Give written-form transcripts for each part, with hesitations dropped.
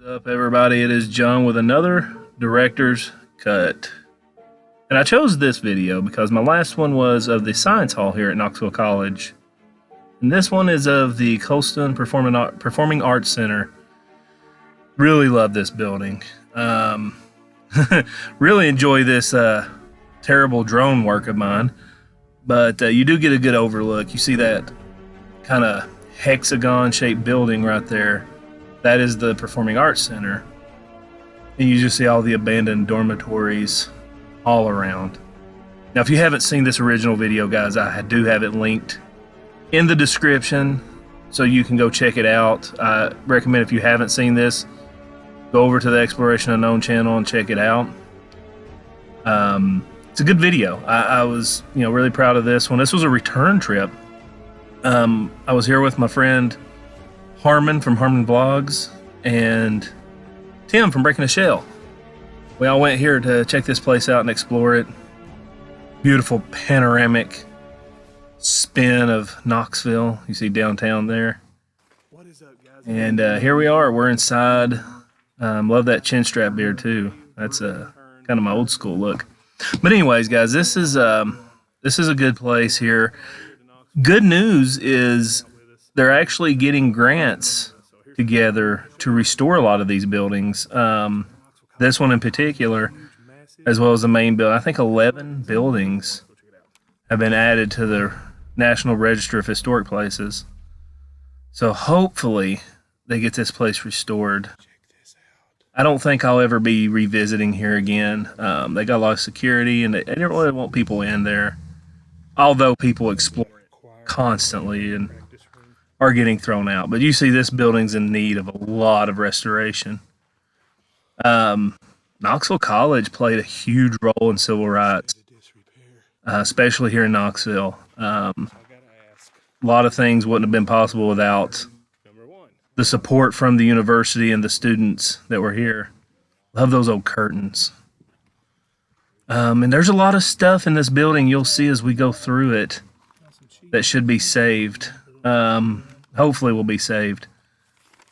Up, everybody? It is John with another director's cut. And I chose this video because my last one was of the science hall here at Knoxville College. And this one is of the Colston Performing Arts Center. Really love this building. Really enjoy this terrible drone work of mine. But you do get a good overlook. You see that kind of hexagon-shaped building right there. That is the Performing Arts Center. And you just see all the abandoned dormitories all around. Now, if you haven't seen this original video, guys, I do have it linked in the description, so you can go check it out. I recommend, if you haven't seen this, go over to the Exploration Unknown channel and check it out. It's a good video. I was, really proud of this one. This was a return trip. I was here with my friend Harmon from Harmon Vlogs and Tim from Breaking a Shell. We all went here to check this place out and explore it. Beautiful panoramic spin of Knoxville. You see downtown there. What is up, guys? And here we are. We're inside. Love that chin strap beard too. That's kind of my old school look. But anyways, guys, this is a good place here. Good news is they're actually getting grants together to restore a lot of these buildings. This one in particular, as well as the main building. I think 11 buildings have been added to the National Register of Historic Places. So hopefully they get this place restored. I don't think I'll ever be revisiting here again. They got a lot of security, and they don't really want people in there. Although people explore it constantly and are getting thrown out. But you see this building's in need of a lot of restoration. Knoxville College played a huge role in civil rights, especially here in Knoxville. A lot of things wouldn't have been possible without the support from the university and the students that were here. Love those old curtains. And there's a lot of stuff in this building you'll see as we go through it that should be saved. Hopefully will be saved.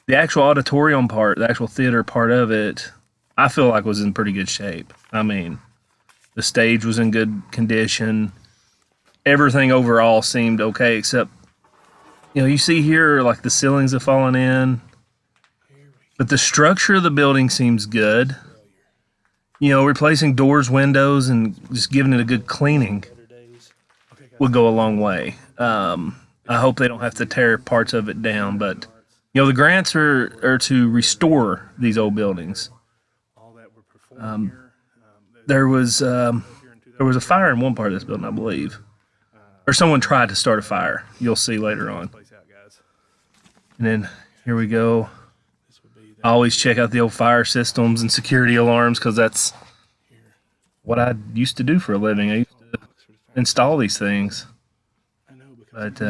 The actual auditorium part, the actual theater part of it, I feel like was in pretty good shape. I mean, the stage was in good condition. Everything overall seemed okay, except, you see here, like the ceilings have fallen in. But the structure of the building seems good. Replacing doors, windows, and just giving it a good cleaning would go a long way. I hope they don't have to tear parts of it down, but the grants are to restore these old buildings. There was a fire in one part of this building, I believe, or someone tried to start a fire. You'll see later on. And then here we go. I always check out the old fire systems and security alarms because that's what I used to do for a living. I used to install these things. But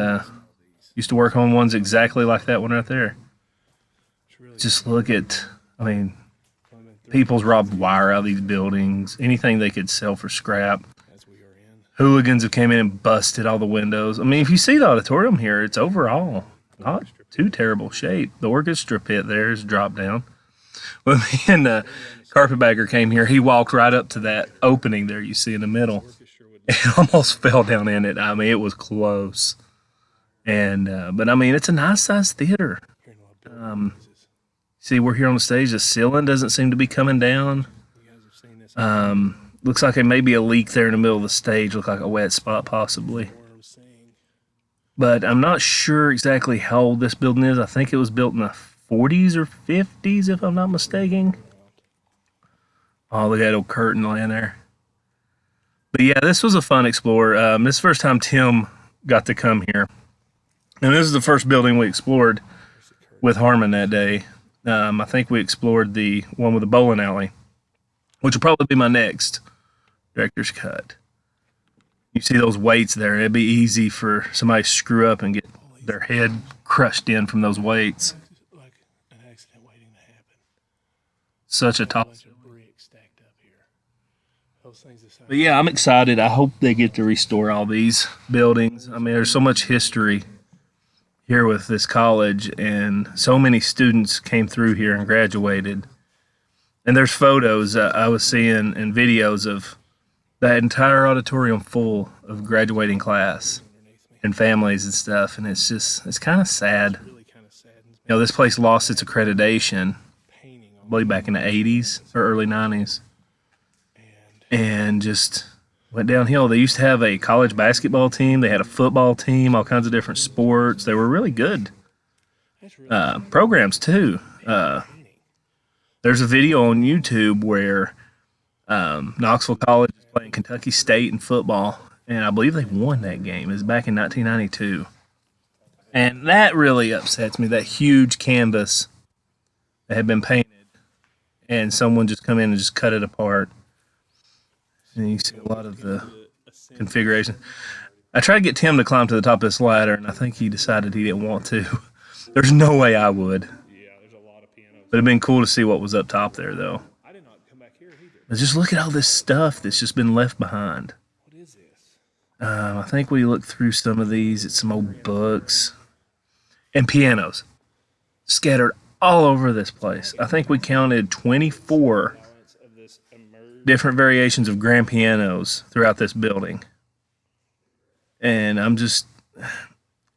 used to work on ones exactly like that one right there. Just look at, people's robbed wire out of these buildings. Anything they could sell for scrap. Hooligans have came in and busted all the windows. If you see the auditorium here, it's overall not too terrible shape. The orchestra pit there is dropped down. When me and Carpetbagger came here, he walked right up to that opening there you see in the middle. It almost fell down in it. It was close. And but it's a nice sized theater. See, we're here on the stage. The ceiling doesn't seem to be coming down. Looks like there may be a leak there in the middle of the stage. Look like a wet spot possibly. But I'm not sure exactly how old this building is. I think it was built in the 40s or 50s, if I'm not mistaken. Oh, look at that old curtain laying there. But yeah, this was a fun explore. This is the first time Tim got to come here. And this is the first building we explored with Harmon that day. I think we explored the one with the bowling alley, which will probably be my next director's cut. You see those weights there. It'd be easy for somebody to screw up and get their head crushed in from those weights. Such a tall. But yeah, I'm excited. I hope they get to restore all these buildings. There's so much history here with this college, and so many students came through here and graduated. And there's photos I was seeing and videos of that entire auditorium full of graduating class and families and stuff. And it's kind of sad. You know, this place lost its accreditation, I believe back in the 80s or early 90s, and just went downhill. They used to have a college basketball team. They had a football team, all kinds of different sports. They were really good programs too. There's a video on YouTube where Knoxville College is playing Kentucky State in football, and I believe they won that game. It was back in 1992. And that really upsets me, that huge canvas that had been painted, and someone just come in and just cut it apart. And you see a lot of the configuration. I tried to get Tim to climb to the top of this ladder, and I think he decided he didn't want to. There's no way I would. But it'd been cool to see what was up top there, though. But just look at all this stuff that's just been left behind. I think we looked through some of these. It's some old books. And pianos scattered all over this place. I think we counted 24 different variations of grand pianos throughout this building. And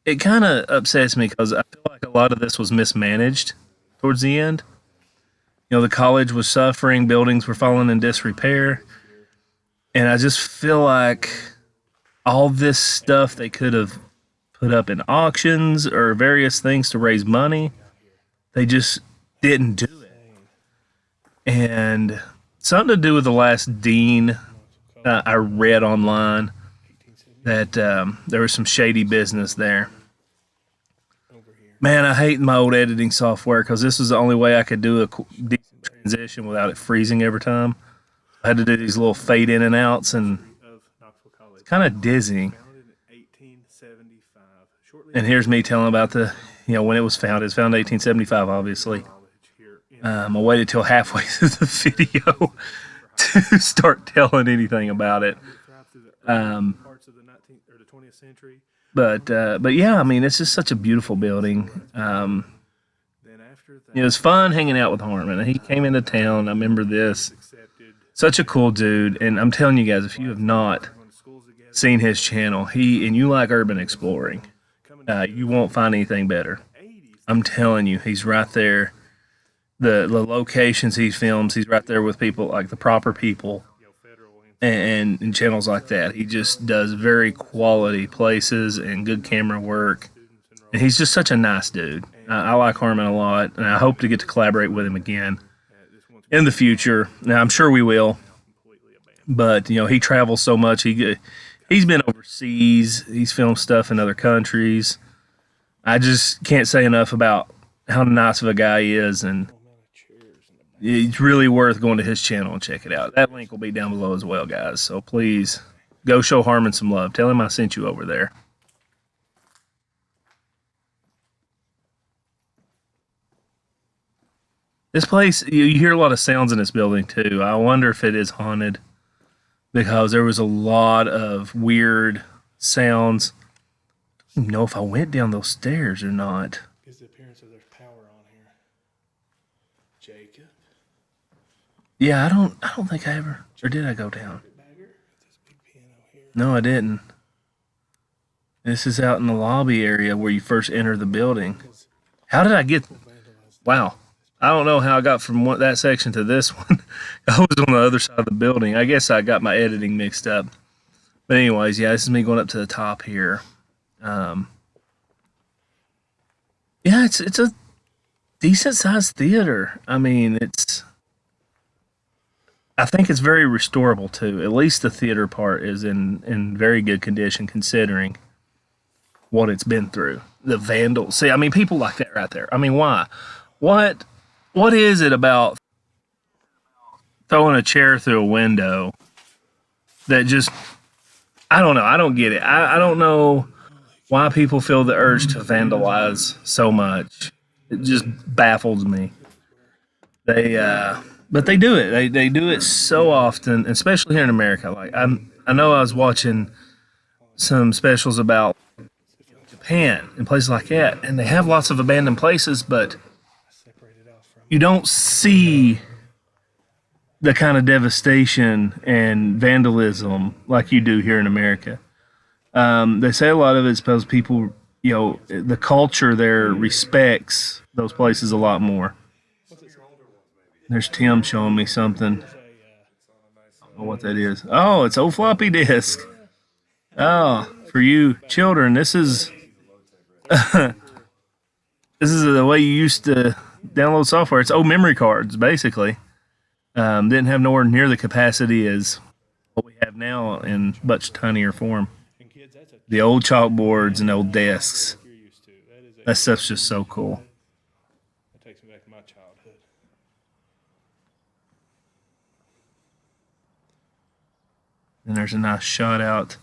it kind of upsets me because I feel like a lot of this was mismanaged towards the end. You know, the college was suffering, buildings were falling in disrepair. And I just feel like all this stuff they could have put up in auctions or various things to raise money. They just didn't do it. And something to do with the last dean, I read online that there was some shady business there. Man, I hate my old editing software because this was the only way I could do a decent transition without it freezing every time. I had to do these little fade in and outs, and it's kind of dizzying. And here's me telling about when it was founded. It's founded in 1875, obviously. I waited till halfway through the video to start telling anything about it. But yeah, I mean, it's just such a beautiful building. It was fun hanging out with Harmon. He came into town. I remember this. Such a cool dude. And I'm telling you guys, if you have not seen his channel, and you like urban exploring, you won't find anything better. I'm telling you, he's right there. The locations he films, he's right there with people, like the proper people, and channels like that. He just does very quality places and good camera work. And he's just such a nice dude. I like Harmon a lot, and I hope to get to collaborate with him again in the future. Now, I'm sure we will. But, he travels so much. He's been overseas. He's filmed stuff in other countries. I just can't say enough about how nice of a guy he is, and it's really worth going to his channel and check it out. That link will be down below as well, guys. So please go show Harmon some love. Tell him I sent you over there. This place, you hear a lot of sounds in this building too. I wonder if it is haunted because there was a lot of weird sounds. I don't even know if I went down those stairs or not. Gives the appearance of there's power on here. Jacob. Yeah, I don't think I ever, or did I go down? No, I didn't. This is out in the lobby area where you first enter the building. How did I get? Wow. I don't know how I got from that section to this one. I was on the other side of the building. I guess I got my editing mixed up. But anyways, yeah, this is me going up to the top here. Yeah, it's a decent sized theater. I mean, I think it's very restorable too. At least the theater part is in very good condition considering what it's been through. The vandals. See, I mean, people like that right there. I mean, why? What is it about throwing a chair through a window that just, I don't know. I don't get it. I don't know why people feel the urge to vandalize so much. It just baffles me. But they do it. They do it so often, especially here in America. Like I know I was watching some specials about Japan and places like that, and they have lots of abandoned places, but you don't see the kind of devastation and vandalism like you do here in America. They say a lot of it's because people, the culture there respects those places a lot more. There's Tim showing me something. I don't know what that is. Oh, it's old floppy disk. Oh, for you children, this is this is the way you used to download software. It's old memory cards, basically. Didn't have nowhere near the capacity as what we have now in much tinier form. The old chalkboards and old desks. That stuff's just so cool. That takes me back to my childhood. And there's a nice shot out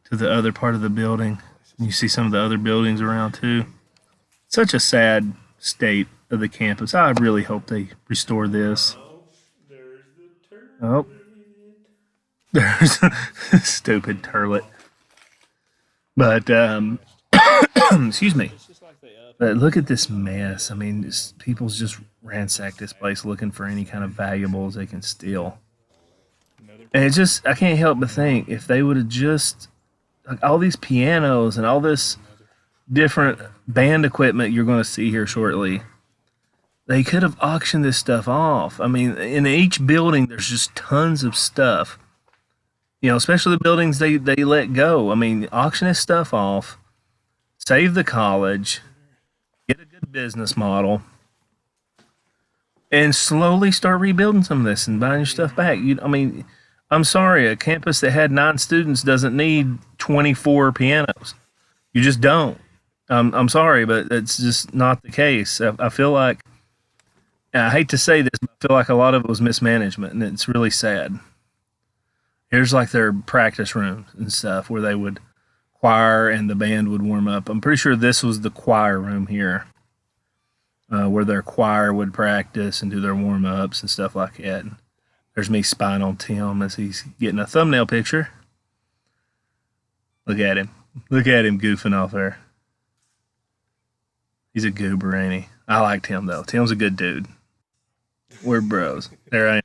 to the other part of the building. You see some of the other buildings around too. Such a sad state of the campus. I really hope they restore this. Oh, there's stupid turlet. But excuse me. But look at this mess. I mean, people's just ransacked this place looking for any kind of valuables they can steal. And it just, I can't help but think if they would have just, like all these pianos and all this different band equipment you're going to see here shortly, they could have auctioned this stuff off. I mean, in each building, there's just tons of stuff. Especially the buildings they let go. I mean, auction this stuff off, save the college, get a good business model, and slowly start rebuilding some of this and buying your stuff back. I'm sorry, a campus that had 9 students doesn't need 24 pianos. You just don't. I'm sorry, but it's just not the case. I feel like, I hate to say this, but I feel like a lot of it was mismanagement, and it's really sad. Here's like their practice rooms and stuff where they would choir and the band would warm up. I'm pretty sure this was the choir room here, where their choir would practice and do their warm ups and stuff like that. And there's me spying on Tim as he's getting a thumbnail picture. Look at him. Look at him goofing off there. He's a goober, ain't he? I like Tim, though. Tim's a good dude. We're bros. There I am.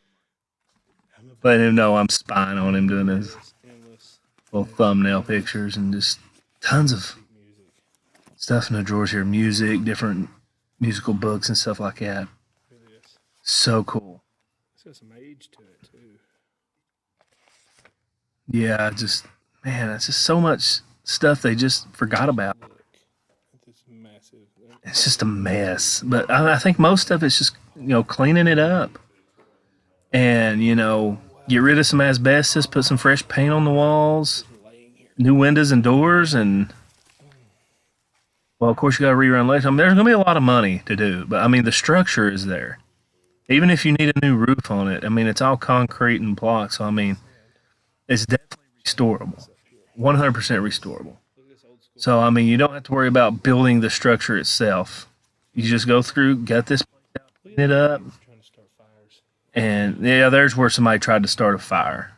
Letting him know I'm spying on him, doing his little thumbnail pictures and just tons of stuff in the drawers here. Music, different musical books and stuff like that. So cool. It's got some age to it, too. Yeah, man, it's just so much stuff they just forgot about. It's just a mess. But I think most of it's just, cleaning it up. And, get rid of some asbestos, put some fresh paint on the walls, new windows and doors, and, well, of course, you got to rerun later. I mean, there's going to be a lot of money to do, but, I mean, the structure is there. Even if you need a new roof on it, I mean, it's all concrete and block, so, I mean, it's definitely restorable, 100% restorable. So, I mean, you don't have to worry about building the structure itself. You just go through, get this place out, clean it up. And yeah, there's where somebody tried to start a fire.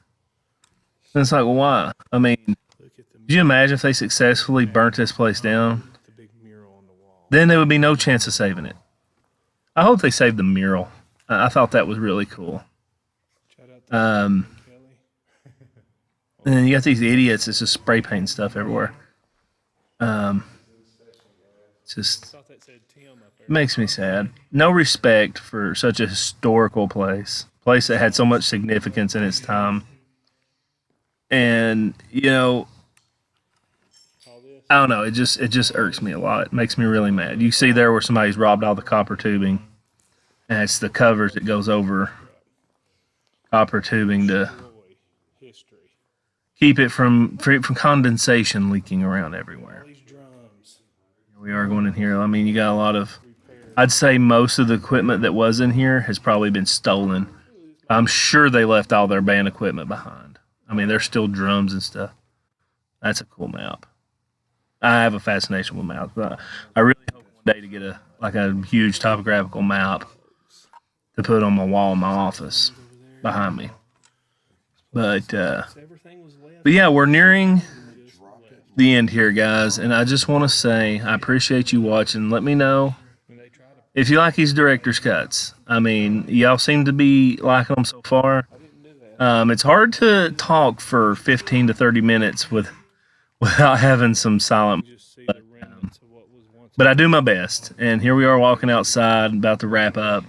And it's like, well, why? I mean, could you imagine if they successfully burnt this place down? Then there would be no chance of saving it. I hope they saved the mural. I thought that was really cool. And then you got these idiots that's just spray painting stuff everywhere. Just it makes me sad. No respect for such a historical place that had so much significance in its time. And I don't know. It just irks me a lot. It makes me really mad. You see there where somebody's robbed all the copper tubing, and it's the covers that goes over copper tubing to keep it from condensation leaking around everywhere. Here we are going in here. I mean, you got a lot of. I'd say most of the equipment that was in here has probably been stolen. I'm sure they left all their band equipment behind. I mean, there's still drums and stuff. That's a cool map. I have a fascination with maps, but I really hope one day to get a huge topographical map to put on my wall in my office behind me. But yeah, we're nearing the end here, guys. And I just want to say I appreciate you watching. Let me know if you like these director's cuts. I mean, y'all seem to be liking them so far. It's hard to talk for 15 to 30 minutes without having some silent. But I do my best. And here we are walking outside, about to wrap up.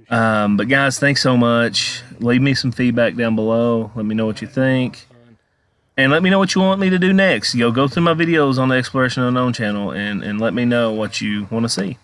But guys, thanks so much. Leave me some feedback down below. Let me know what you think. And let me know what you want me to do next. Go through my videos on the Exploration Unknown channel and let me know what you want to see.